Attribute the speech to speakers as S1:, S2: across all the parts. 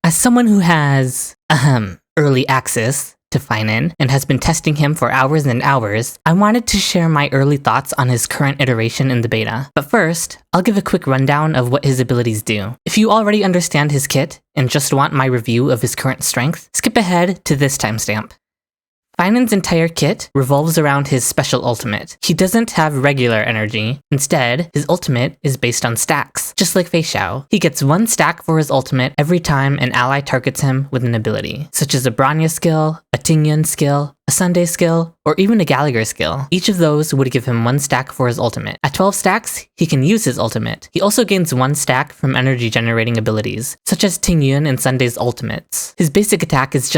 S1: As someone who has, early access to Phainon and has been testing him for hours and hours, I wanted to share my early thoughts on his current iteration in the beta. But first, I'll give a quick rundown of what his abilities do. If you already understand his kit and just want my review of his current strength, skip ahead to this timestamp. Phainon's entire kit revolves around his special ultimate. He doesn't have regular energy. Instead, his ultimate is based on stacks, just like Fei Xiao. He gets 1 stack for his ultimate every time an ally targets him with an ability, such as a Bronya skill, a Tingyun skill, a Sunday skill, or even a Gallagher skill. Each of those would give him 1 stack for his ultimate. At 12 stacks, he can use his ultimate. He also gains 1 stack from energy generating abilities, such as Tingyun and Sunday's ultimates. His basic attack is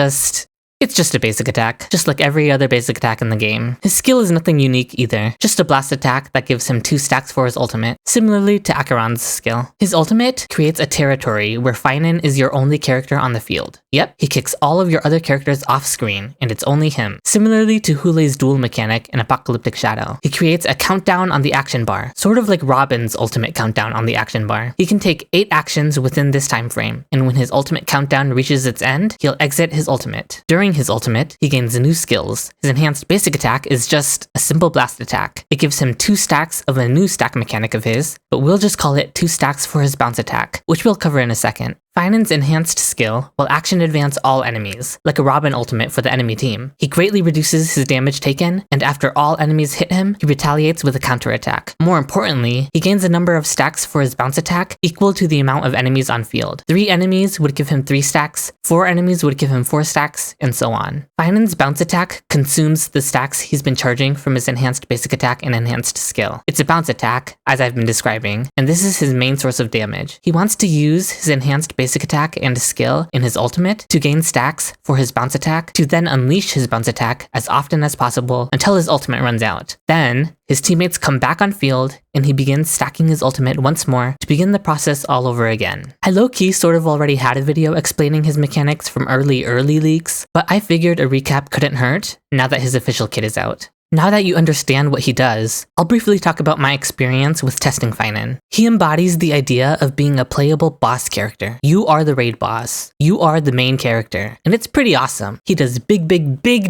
S1: it's just a basic attack, just like every other basic attack in the game. His skill is nothing unique either, just a blast attack that gives him 2 stacks for his ultimate, similarly to Acheron's skill. His ultimate creates a territory where Phainon is your only character on the field. Yep, he kicks all of your other characters off screen, and it's only him. Similarly to Hulei's duel mechanic in Apocalyptic Shadow, he creates a countdown on the action bar, sort of like Robin's ultimate countdown on the action bar. He can take 8 actions within this time frame, and when his ultimate countdown reaches its end, he'll exit his ultimate. During his ultimate, he gains new skills. His enhanced basic attack is just a simple blast attack. It gives him 2 stacks of a new stack mechanic of his, but we'll just call it 2 stacks for his bounce attack, which we'll cover in a second. Phainon's enhanced skill will action advance all enemies, like a Robin ultimate for the enemy team. He greatly reduces his damage taken, and after all enemies hit him, he retaliates with a counterattack. More importantly, he gains a number of stacks for his bounce attack equal to the amount of enemies on field. 3 enemies would give him 3 stacks, 4 enemies would give him 4 stacks, and so on. Phainon's bounce attack consumes the stacks he's been charging from his enhanced basic attack and enhanced skill. It's a bounce attack, as I've been describing, and this is his main source of damage. He wants to use his enhanced basic attack and skill in his ultimate to gain stacks for his bounce attack, to then unleash his bounce attack as often as possible until his ultimate runs out. Then, his teammates come back on field, and he begins stacking his ultimate once more to begin the process all over again. I low-key sort of already had a video explaining his mechanics from early leaks, but I figured a recap couldn't hurt now that his official kit is out. Now that you understand what he does, I'll briefly talk about my experience with testing Phainon. He embodies the idea of being a playable boss character. You are the raid boss. You are the main character. And it's pretty awesome. He does big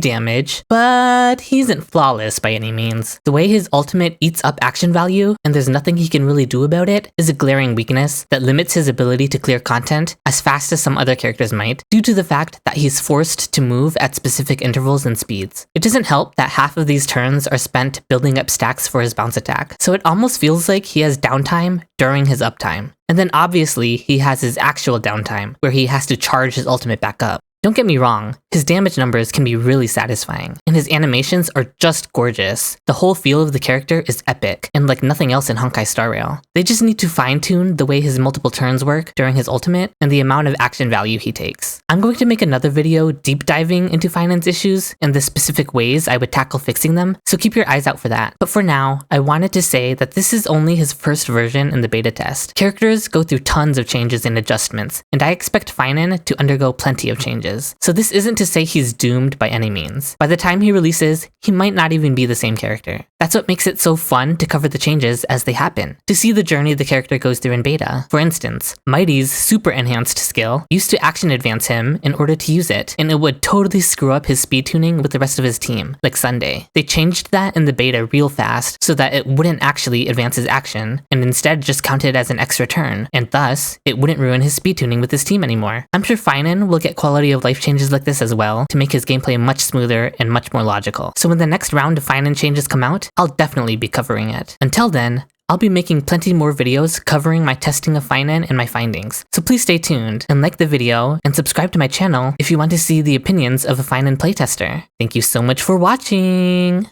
S1: damage, but he isn't flawless by any means. The way his ultimate eats up action value, and there's nothing he can really do about it, is a glaring weakness that limits his ability to clear content as fast as some other characters might, due to the fact that he's forced to move at specific intervals and speeds. It doesn't help that half of these turns are spent building up stacks for his bounce attack, so it almost feels like he has downtime during his uptime. And then obviously he has his actual downtime, where he has to charge his ultimate back up. Don't get me wrong, his damage numbers can be really satisfying, and his animations are just gorgeous. The whole feel of the character is epic, and like nothing else in Honkai Star Rail. They just need to fine-tune the way his multiple turns work during his ultimate, and the amount of action value he takes. I'm going to make another video deep diving into Phainon's issues, and the specific ways I would tackle fixing them, so keep your eyes out for that. But for now, I wanted to say that this is only his first version in the beta test. Characters go through tons of changes and adjustments, and I expect Phainon to undergo plenty of changes. So this isn't to say he's doomed by any means. By the time he releases, he might not even be the same character. That's what makes it so fun to cover the changes as they happen, to see the journey the character goes through in beta. For instance, Mighty's super enhanced skill used to action advance him in order to use it, and it would totally screw up his speed tuning with the rest of his team, like Sunday. They changed that in the beta real fast so that it wouldn't actually advance his action, and instead just counted as an extra turn, and thus, it wouldn't ruin his speed tuning with his team anymore. I'm sure Phainon will get quality of life changes like this as well to make his gameplay much smoother and much more logical. So when the next round of Phainon changes come out, I'll definitely be covering it. Until then, I'll be making plenty more videos covering my testing of Phainon and my findings. So please stay tuned and like the video and subscribe to my channel if you want to see the opinions of a Phainon playtester. Thank you so much for watching!